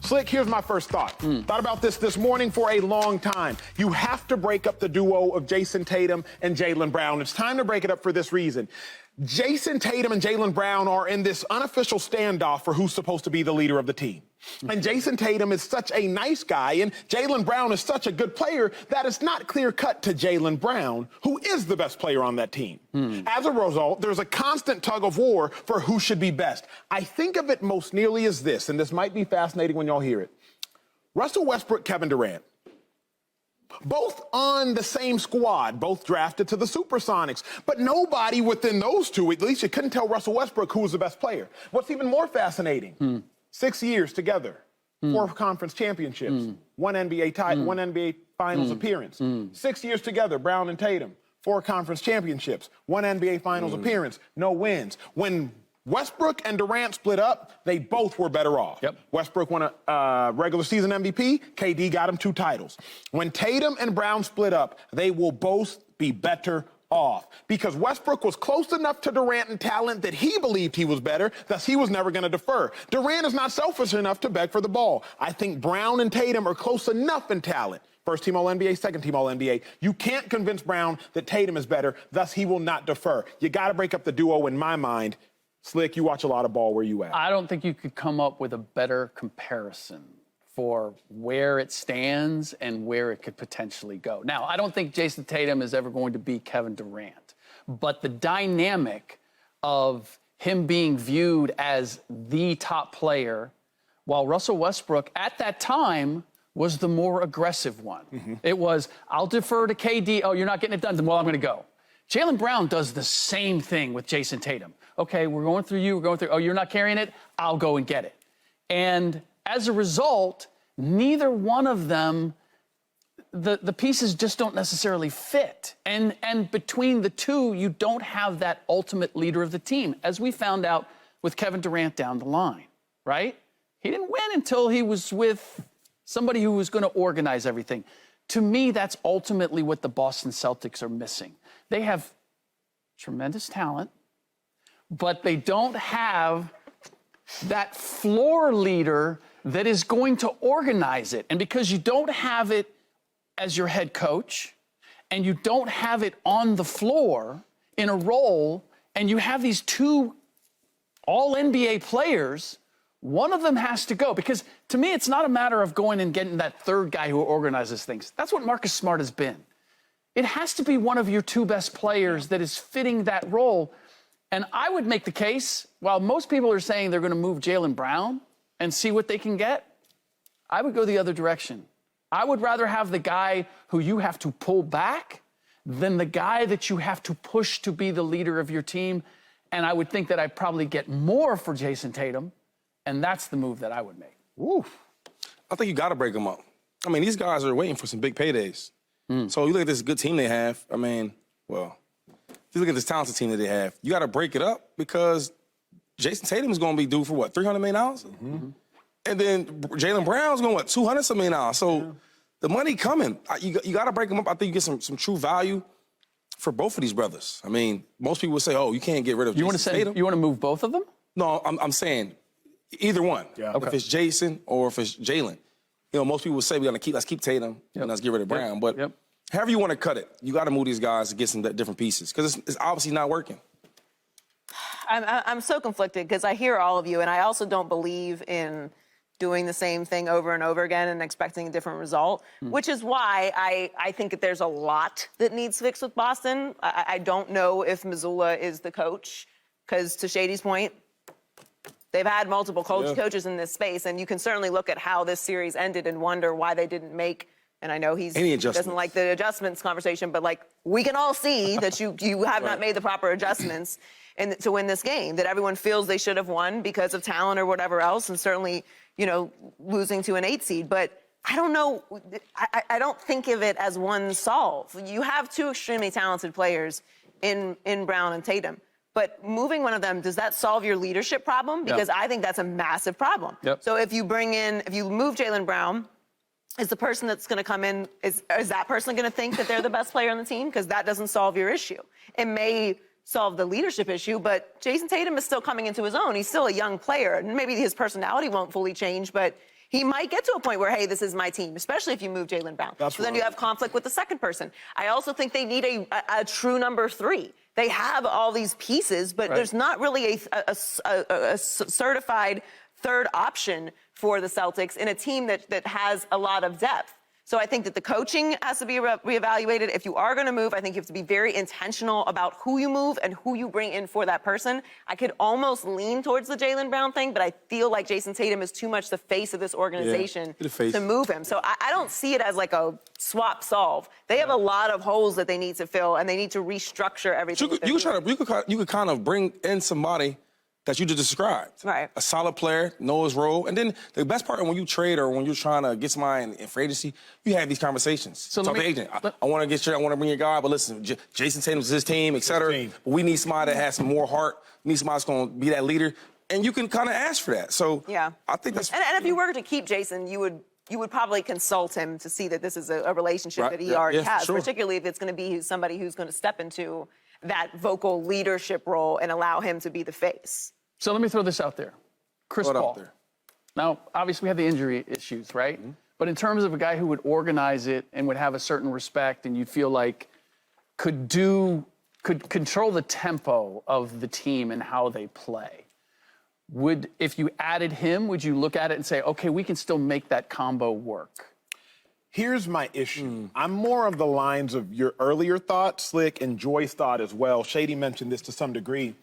Slick, here's my first thought. Thought about this morning for a long time. You have to break up the duo of Jayson Tatum and Jaylen Brown. It's time to break it up for this reason. Jayson Tatum and Jaylen Brown are in this unofficial standoff for who's supposed to be the leader of the team. And Jayson Tatum is such a nice guy, and Jaylen Brown is such a good player that it's not clear-cut to Jaylen Brown, who is the best player on that team. As a result, there's a constant tug of war for who should be best. I think of it most nearly as this, and this might be fascinating when y'all hear it. Russell Westbrook, Kevin Durant. Both on the same squad, both drafted to the Supersonics. But nobody within those two, at least you couldn't tell Russell Westbrook who was the best player. What's even more fascinating, 6 years together, 4 conference championships, 1 NBA title, 1 NBA Finals appearance. 6 years together, Brown and Tatum, 4 conference championships, 1 NBA Finals appearance, no wins. When Westbrook and Durant split up, they both were better off. Westbrook won a regular season MVP. KD got him 2 titles. When Tatum and Brown split up, they will both be better off because Westbrook was close enough to Durant in talent that he believed he was better, thus he was never going to defer. Durant is not selfish enough to beg for the ball. I think Brown and Tatum are close enough in talent. First team All-NBA, second team All-NBA. You can't convince Brown that Tatum is better, thus he will not defer. You got to break up the duo in my mind. Slick, you watch a lot of ball. Where you at? I don't think you could come up with a better comparison for where it stands and where it could potentially go. Now, I don't think Jayson Tatum is ever going to be Kevin Durant, but the dynamic of him being viewed as the top player, while Russell Westbrook at that time was the more aggressive one. It was, I'll defer to KD. Oh, you're not getting it done, then well, I'm going to go. Jaylen Brown does the same thing with Jayson Tatum. Okay, we're going through you, we're going through, oh, you're not carrying it? I'll go and get it. And as a result, neither one of them, the pieces just don't necessarily fit. And between the two, you don't have that ultimate leader of the team, as we found out with Kevin Durant down the line, right? He didn't win until he was with somebody who was going to organize everything. To me, that's ultimately what the Boston Celtics are missing. They have tremendous talent, but they don't have that floor leader that is going to organize it. And because you don't have it as your head coach, and you don't have it on the floor in a role, and you have these 2 all-NBA players, one of them has to go. Because to me, it's not a matter of going and getting that third guy who organizes things. That's what Marcus Smart has been. It has to be one of your 2 best players that is fitting that role. And I would make the case, while most people are saying they're going to move Jaylen Brown and see what they can get, I would go the other direction. I would rather have the guy who you have to pull back than the guy that you have to push to be the leader of your team. And I would think that I'd probably get more for Jayson Tatum, and that's the move that I would make. Oof. I think you got to break them up. I mean, these guys are waiting for some big paydays. So you look at this good team they have. I mean, well, if you look at this talented team that they have, you got to break it up because Jayson Tatum is going to be due for what, $300 million? And then Jaylen Brown's going, what, $200 million? So the money coming. You got to break them up. I think you get some true value for both of these brothers. I mean, most people would say, oh, you can't get rid of Jayson Tatum. You want to move both of them? No, I'm saying either one. Okay. If it's Jayson or if it's Jaylen. You know, most people would say let's keep Tatum and let's get rid of Brown. But however you want to cut it, you got to move these guys to get some different pieces because it's obviously not working. I'm so conflicted because I hear all of you, and I also don't believe in doing the same thing over and over again and expecting a different result, which is why I think that there's a lot that needs fixed with Boston. I don't know if Mazzulla is the coach because, to Shady's point, they've had multiple coaches in this space, and you can certainly look at how this series ended and wonder why they didn't make, and I know he doesn't like the adjustments conversation, but, like, we can all see that you have not made the proper adjustments to win this game, that everyone feels they should have won because of talent or whatever else, and certainly, you know, losing to an 8 seed. But I don't know. I don't think of it as one solve. You have 2 extremely talented players in Brown and Tatum. But moving one of them, does that solve your leadership problem? Because I think that's a massive problem. So if you move Jaylen Brown, is the person that's going to come in, is that person going to think that they're the best player on the team? Because that doesn't solve your issue. It may solve the leadership issue, but Jayson Tatum is still coming into his own. He's still a young player, and maybe his personality won't fully change, but He might get to a point where, hey, this is my team, especially if you move Jaylen Brown. That's so then you have conflict with the second person. I also think they need a true number 3. They have all these pieces, but there's not really a certified third option for the Celtics in a team that has a lot of depth. So I think that the coaching has to be reevaluated. If you are going to move, I think you have to be very intentional about who you move and who you bring in for that person. I could almost lean towards the Jaylen Brown thing, but I feel like Jayson Tatum is too much the face of this organization to move him. So I don't see it as like a swap solve. They have a lot of holes that they need to fill, and they need to restructure everything. You could kind of bring in somebody that you just described. Right. A solid player, know his role. And then the best part when you trade or when you're trying to get somebody in free agency, you have these conversations. So talk to the agent. I want to get you, I want to bring your guy, but listen, Jayson Tatum's his team, et cetera. But we need somebody that has some more heart. We need somebody that's going to be that leader. And you can kind of ask for that. So I think that's... And if you were to keep Jayson, you would probably consult him to see that this is a relationship that he already has, particularly if it's going to be somebody who's going to step into that vocal leadership role and allow him to be the face. So let me throw this out there. Chris Paul. Now, obviously, we have the injury issues, right? Mm-hmm. But in terms of a guy who would organize it and would have a certain respect and you feel like could control the tempo of the team and how they play, if you added him, would you look at it and say, okay, we can still make that combo work? Here's my issue. I'm more of the lines of your earlier thought, Slick, and Joy's thought as well. Shady mentioned this to some degree.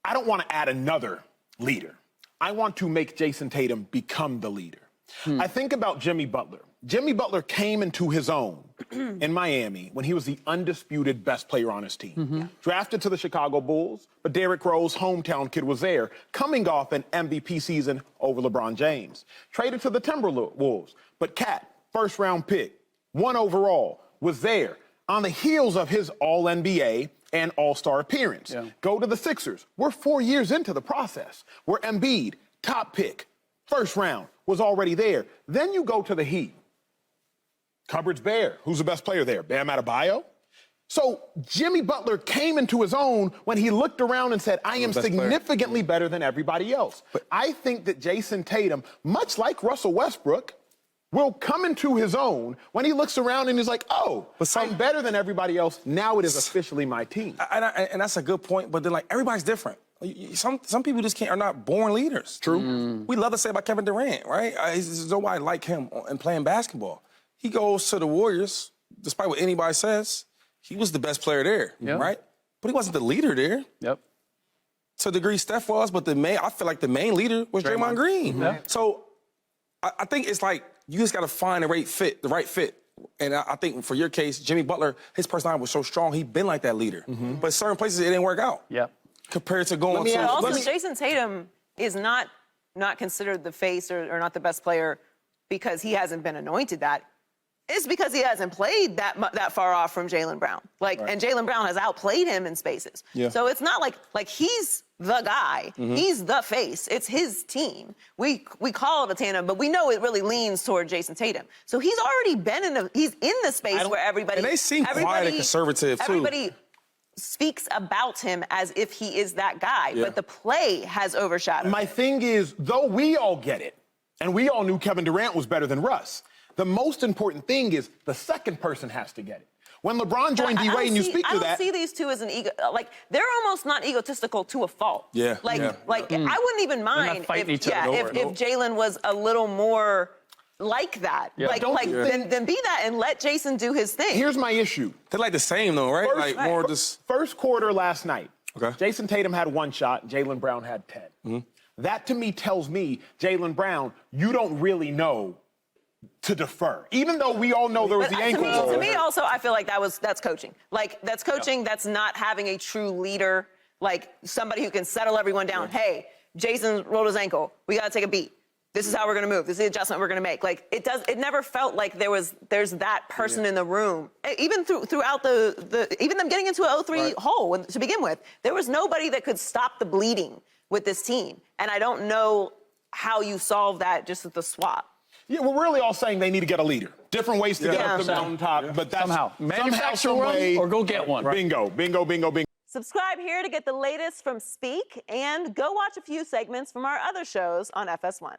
I don't want to add another leader. I want to make Jayson Tatum become the leader. I think about Jimmy Butler. Jimmy Butler came into his own in Miami when he was the undisputed best player on his team. Drafted to the Chicago Bulls, but Derrick Rose, hometown kid, was there, coming off an MVP season over LeBron James. Traded to the Timberwolves, but Cat, first-round pick, 1 overall, was there on the heels of his All-NBA and All-Star appearance. Go to the Sixers. We're 4 years into the process. Where Embiid, top pick, first round, was already there. Then you go to the Heat. Cupboard's bare. Who's the best player there? Bam Adebayo? So Jimmy Butler came into his own when he looked around and said, I am significantly better than everybody else. But I think that Jayson Tatum, much like Russell Westbrook, will come into his own when he looks around and he's like, oh, I'm better than everybody else. Now it is officially my team. And that's a good point, but then, like, everybody's different. Some people just are not born leaders. True. We love to say about Kevin Durant, right? There's nobody like him in playing basketball. He goes to the Warriors, despite what anybody says, he was the best player there, right? But he wasn't the leader there. To a degree, Steph was, but I feel like the main leader was Draymond Green. So I think it's like, you just got to find the right fit. And I think for your case, Jimmy Butler, his personality was so strong, he'd been like that leader. But certain places, it didn't work out. Compared to going to... Also, Jayson Tatum is not considered the face or not the best player because he hasn't been anointed that. It's because he hasn't played that far off from Jaylen Brown. And Jaylen Brown has outplayed him in spaces. So it's not like he's the guy. He's the face. It's his team. We call it a tandem, but we know it really leans toward Jayson Tatum. So he's already been he's in the space where everybody... And they seem quiet and conservative, too. Everybody speaks about him as if he is that guy, but the play has overshadowed. My thing is, though we all get it, and we all knew Kevin Durant was better than Russ, the most important thing is the second person has to get it. When LeBron joined D-Wade and you speak to that... I don't see these two as an ego... Like, they're almost not egotistical to a fault. I wouldn't even mind if Jaylen was a little more like that. Then be that and let Jayson do his thing. Here's my issue. They're like the same, though, right? First quarter last night, Jayson Tatum had 1 shot, Jaylen Brown had 10. That, to me, tells me, Jaylen Brown, you don't really know to defer, even though we all know there was the ankle. To me, also, I feel like that's coaching. That's coaching. That's not having a true leader, like somebody who can settle everyone down. Hey, Jayson rolled his ankle. We got to take a beat. This is how we're going to move. This is the adjustment we're going to make. It never felt like there's that person in the room. Even throughout even them getting into an 0-3 hole to begin with, there was nobody that could stop the bleeding with this team. And I don't know how you solve that just with the swap. Yeah, we're really all saying they need to get a leader. Different ways to get up the mountaintop, but that's somehow manufacture one or go get one. Bingo, bingo, bingo, bingo. Subscribe here to get the latest from Speak and go watch a few segments from our other shows on FS1.